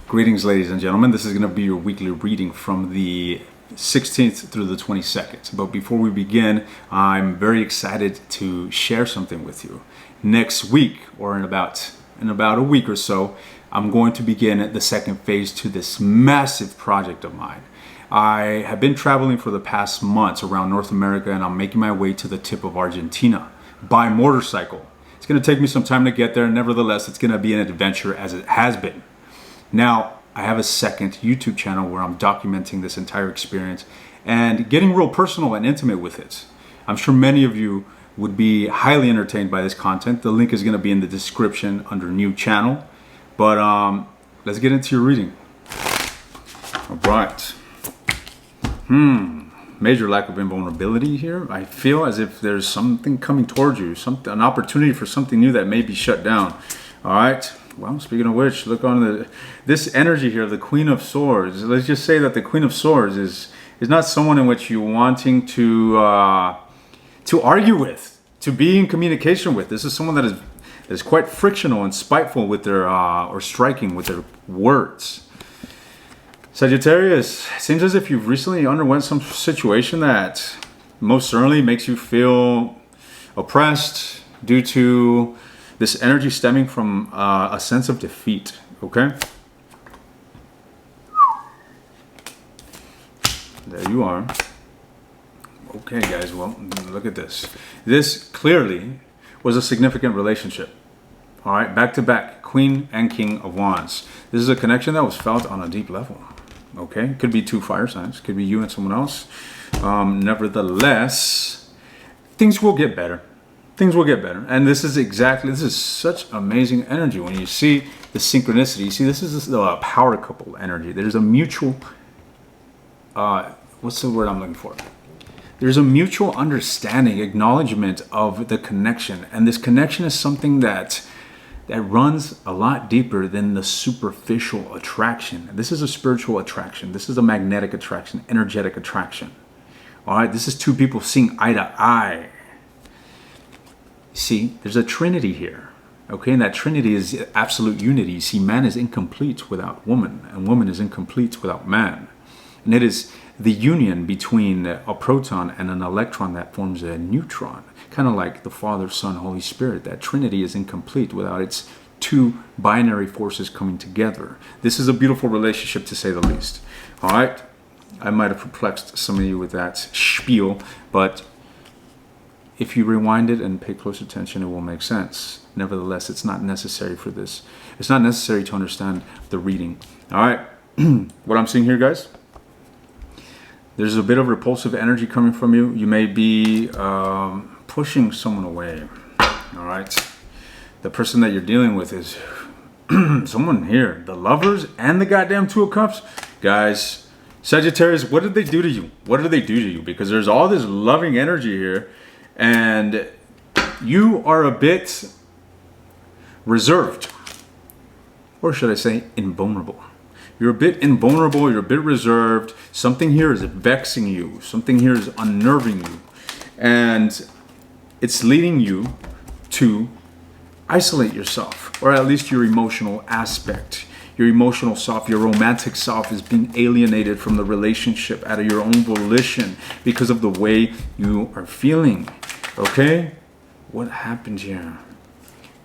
Greetings, ladies and gentlemen. This is going to be your weekly reading from the 16th through the 22nd. But before we begin, I'm very excited to share something with you. Next week, or in about a week or so, I'm going to begin the second phase to this massive project of mine. I have been traveling for the past months around North America, and I'm making my way to the tip of Argentina by motorcycle. It's going to take me some time to get there. Nevertheless, it's going to be an adventure as it has been. Now, I have a second YouTube channel where I'm documenting this entire experience and getting real personal and intimate with it. I'm sure many of you would be highly entertained by this content. The link is going to be in the description under new channel. But let's get into your reading. All right. Major lack of invulnerability here. I feel as if there's something coming towards you, an opportunity for something new that may be shut down. All right. Well, speaking of which, look on this energy here, the Queen of Swords. Let's just say that the Queen of Swords is not someone in which you're wanting to argue with, to be in communication with. This is someone that is quite frictional and spiteful with their or striking with their words. Sagittarius, seems as if you've recently underwent some situation that most certainly makes you feel oppressed due to this energy stemming from a sense of defeat, okay? There you are. Okay, guys, well, look at this. This clearly was a significant relationship. All right, back to back, Queen and King of Wands. This is a connection that was felt on a deep level, okay? Could be two fire signs, could be you and someone else. Nevertheless, things will get better. Things will get better. And this is such amazing energy. When you see the synchronicity, you see this is the power couple energy. There's a mutual, what's the word I'm looking for? There's a mutual understanding, acknowledgement of the connection. And this connection is something that runs a lot deeper than the superficial attraction. This is a spiritual attraction. This is a magnetic attraction, energetic attraction. All right, this is two people seeing eye to eye. See, there's a trinity here, okay? And that trinity is absolute unity. See, man is incomplete without woman, and woman is incomplete without man. And it is the union between a proton and an electron that forms a neutron, kind of like the Father, Son, Holy Spirit. That trinity is incomplete without its two binary forces coming together. This is a beautiful relationship, to say the least. All right? I might have perplexed some of you with that spiel, but if you rewind it and pay close attention, it will make sense. Nevertheless, it's not necessary for this. It's not necessary to understand the reading. All right. What I'm seeing here, guys, there's a bit of repulsive energy coming from you. You may be pushing someone away. All right. The person that you're dealing with is someone here. The Lovers and the goddamn Two of Cups. Guys, Sagittarius, what did they do to you? What did they do to you? Because there's all this loving energy here. And you are a bit reserved, or should I say invulnerable. You're a bit invulnerable, you're a bit reserved. Something here is vexing you. Something here is unnerving you. And it's leading you to isolate yourself, or at least your emotional aspect. Your emotional self, your romantic self is being alienated from the relationship out of your own volition because of the way you are feeling. Okay? What happened here?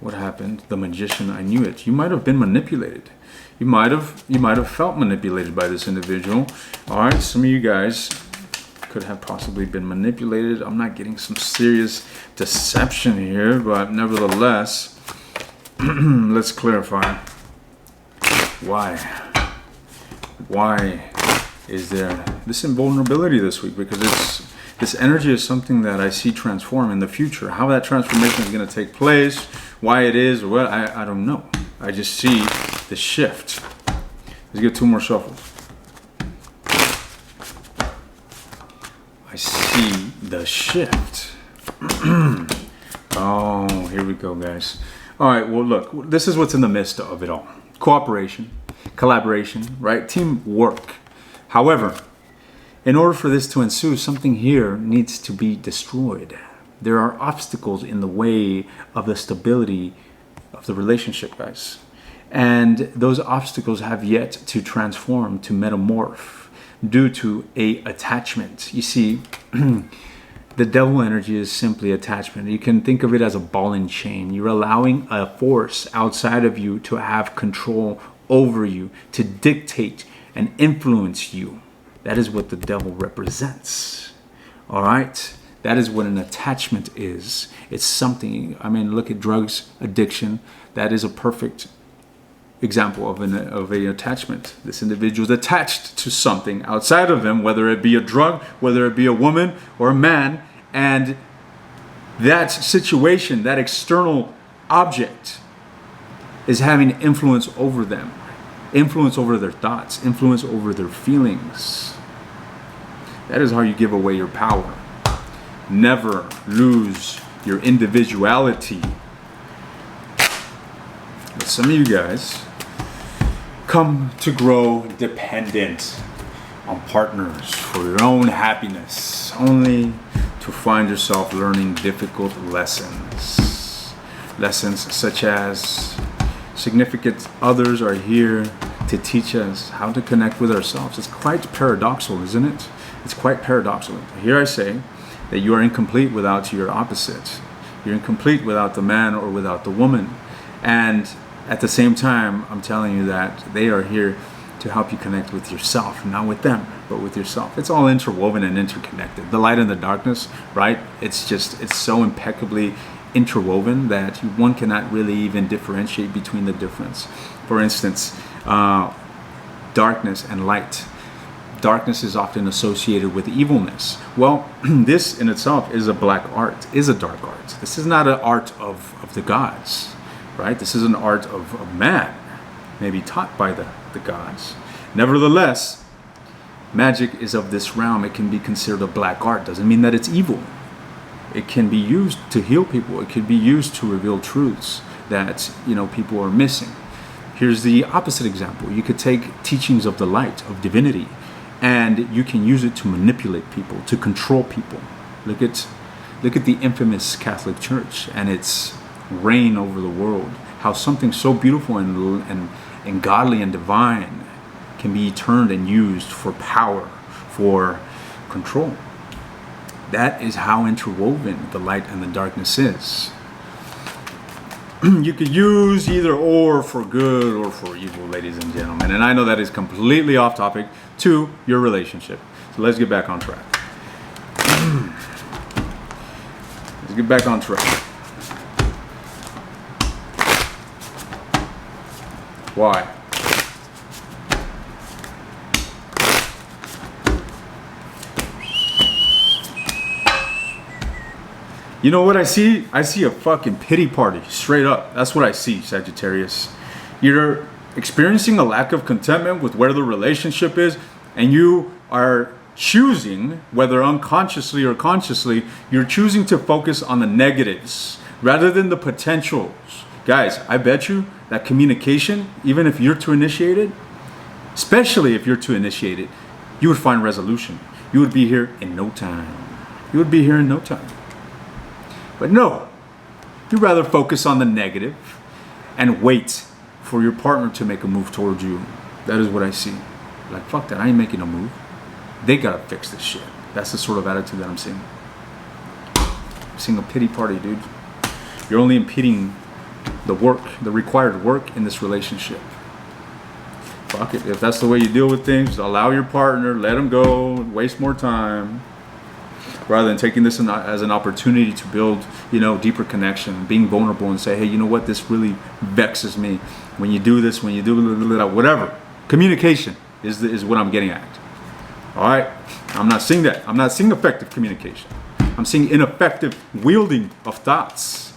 What happened? The Magician, I knew it. You might have been manipulated. You might have felt manipulated by this individual. All right, some of you guys could have possibly been manipulated. I'm not getting some serious deception here, but nevertheless, let's clarify. Why? Why is there this invulnerability this week? Because this energy is something that I see transform in the future. How that transformation is going to take place, why it is, or what, I don't know. I just see the shift. Let's get two more shuffles. I see the shift. Oh, here we go, guys. All right, well, look, this is what's in the midst of it all. Cooperation, collaboration, right? Teamwork. However, in order for this to ensue, something here needs to be destroyed. There are obstacles in the way of the stability of the relationship, guys. And those obstacles have yet to transform, to metamorph due to a attachment. You see, the devil energy is simply attachment. You can think of it as a ball and chain. You're allowing a force outside of you to have control over you, to dictate and influence you. That is what the devil represents. All right? That is what an attachment is. It's something, I mean, look at drugs, addiction. That is a perfect example of an attachment. This individual is attached to something outside of him, whether it be a drug, whether it be a woman or a man, and that situation, that external object, is having influence over them, influence over their thoughts, influence over their feelings. That is how you give away your power. Never lose your individuality. But some of you guys come to grow dependent on partners for your own happiness, only to find yourself learning difficult lessons. Lessons such as significant others are here to teach us how to connect with ourselves. It's quite paradoxical, isn't it? It's quite paradoxical. Here I say that you are incomplete without your opposite. You're incomplete without the man or without the woman. And at the same time, I'm telling you that they are here to help you connect with yourself, not with them, but with yourself. It's all interwoven and interconnected. The light and the darkness, right? It's so impeccably interwoven that one cannot really even differentiate between the difference. For instance, darkness and light. Darkness is often associated with evilness. Well, this in itself is a black art, is a dark art. This is not an art of the gods, right? This is an art of man, maybe taught by the gods. Nevertheless, magic is of this realm. It can be considered a black art. Doesn't mean that it's evil. It can be used to heal people. It can be used to reveal truths that, people are missing. Here's the opposite example. You could take teachings of the light, of divinity, and you can use it to manipulate people, to control people. Look at the infamous Catholic Church and its reign over the world. How something so beautiful and godly and divine can be turned and used for power, for control. That is how interwoven the light and the darkness is. You could use either or for good or for evil, ladies and gentlemen. And I know that is completely off topic to your relationship. So let's get back on track. Let's get back on track. Why? You know what I see? I see a fucking pity party, straight up. That's what I see, Sagittarius. You're experiencing a lack of contentment with where the relationship is, and you are choosing, whether unconsciously or consciously, you're choosing to focus on the negatives rather than the potentials. Guys, I bet you that communication, even if you're to initiate it, especially if you're to initiate it, you would find resolution. You would be here in no time. You would be here in no time. But no, you'd rather focus on the negative and wait for your partner to make a move towards you. That is what I see. Like, fuck that, I ain't making a move. They gotta fix this shit. That's the sort of attitude that I'm seeing. I'm seeing a pity party, dude. You're only impeding the work, the required work in this relationship. Fuck it, if that's the way you deal with things, allow your partner, let them go, waste more time. Rather than taking this as an opportunity to build, deeper connection, being vulnerable and say, hey, you know what, this really vexes me. When you do this, when you do whatever. Communication is what I'm getting at. All right? I'm not seeing that. I'm not seeing effective communication. I'm seeing ineffective wielding of thoughts.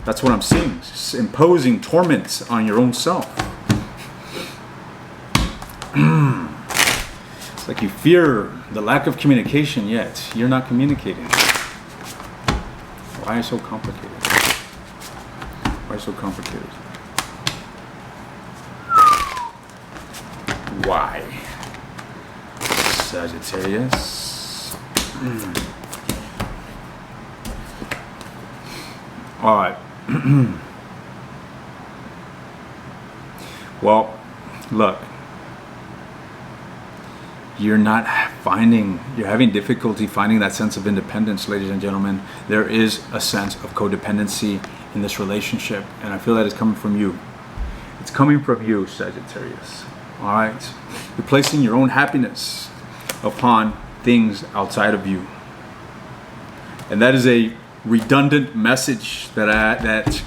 That's what I'm seeing. Just imposing torments on your own self. It's like you fear the lack of communication, yet you're not communicating. Why so complicated? Why so complicated? Why? Sagittarius. All right. Well, look, you're having difficulty finding that sense of independence, ladies and gentlemen. There is a sense of codependency in this relationship, and I feel that it's coming from you. It's coming from you, Sagittarius. All right? You're placing your own happiness upon things outside of you. And that is a redundant message that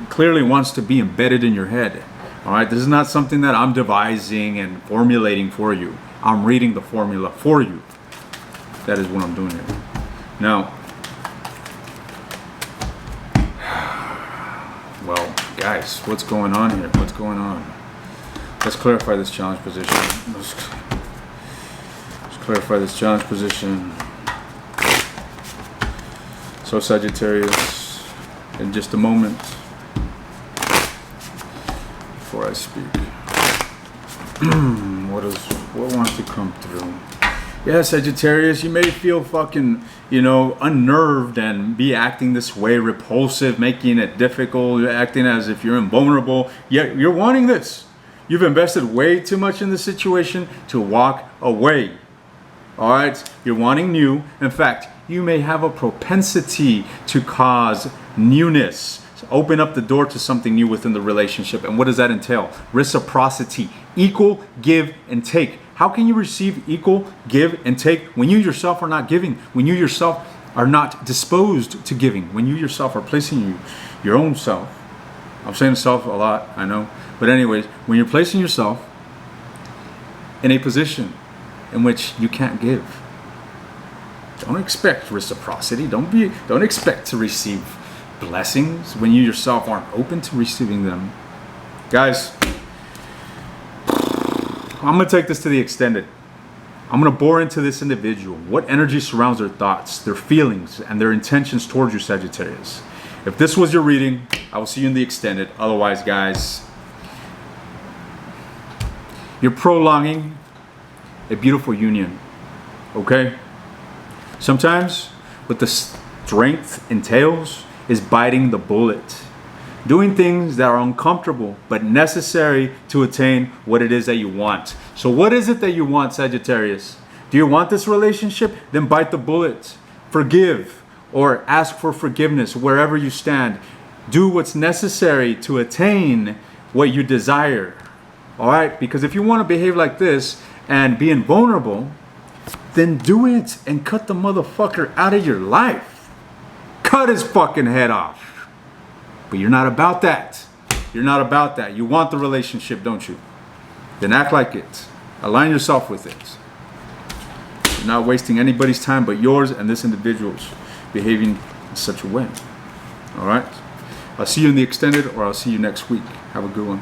clearly wants to be embedded in your head. All right? This is not something that I'm devising and formulating for you. I'm reading the formula for you. That is what I'm doing here. Now, well, guys, what's going on here? What's going on? Let's clarify this challenge position. Let's clarify this challenge position. So, Sagittarius, in just a moment, before I speak, what wants to come through? Yeah, Sagittarius, you may feel fucking, unnerved and be acting this way, repulsive, making it difficult, acting as if you're invulnerable. Yet you're wanting this. You've invested way too much in the situation to walk away. All right? You're wanting new. In fact, you may have a propensity to cause newness. So open up the door to something new within the relationship. And what does that entail? Reciprocity. Equal give and take. How can you receive equal give and take when you yourself are not giving? When you yourself are not disposed to giving? When you yourself are placing your own self. I'm saying self a lot, I know. But anyways, when you're placing yourself in a position in which you can't give, don't expect reciprocity. Don't expect to receive blessings when you yourself aren't open to receiving them. Guys, I'm going to take this to the extended. I'm going to bore into this individual. What energy surrounds their thoughts, their feelings, and their intentions towards you, Sagittarius. If this was your reading, I will see you in the extended. Otherwise, guys, you're prolonging a beautiful union. Okay? Sometimes what the strength entails is biting the bullet. Doing things that are uncomfortable but necessary to attain what it is that you want. So what is it that you want, Sagittarius? Do you want this relationship? Then bite the bullet. Forgive or ask for forgiveness wherever you stand. Do what's necessary to attain what you desire. All right? Because if you want to behave like this and be invulnerable, then do it and cut the motherfucker out of your life. Cut his fucking head off. But you're not about that. You're not about that. You want the relationship, don't you? Then act like it. Align yourself with it. You're not wasting anybody's time but yours and this individual's behaving in such a way. All right? I'll see you in the extended, or I'll see you next week. Have a good one.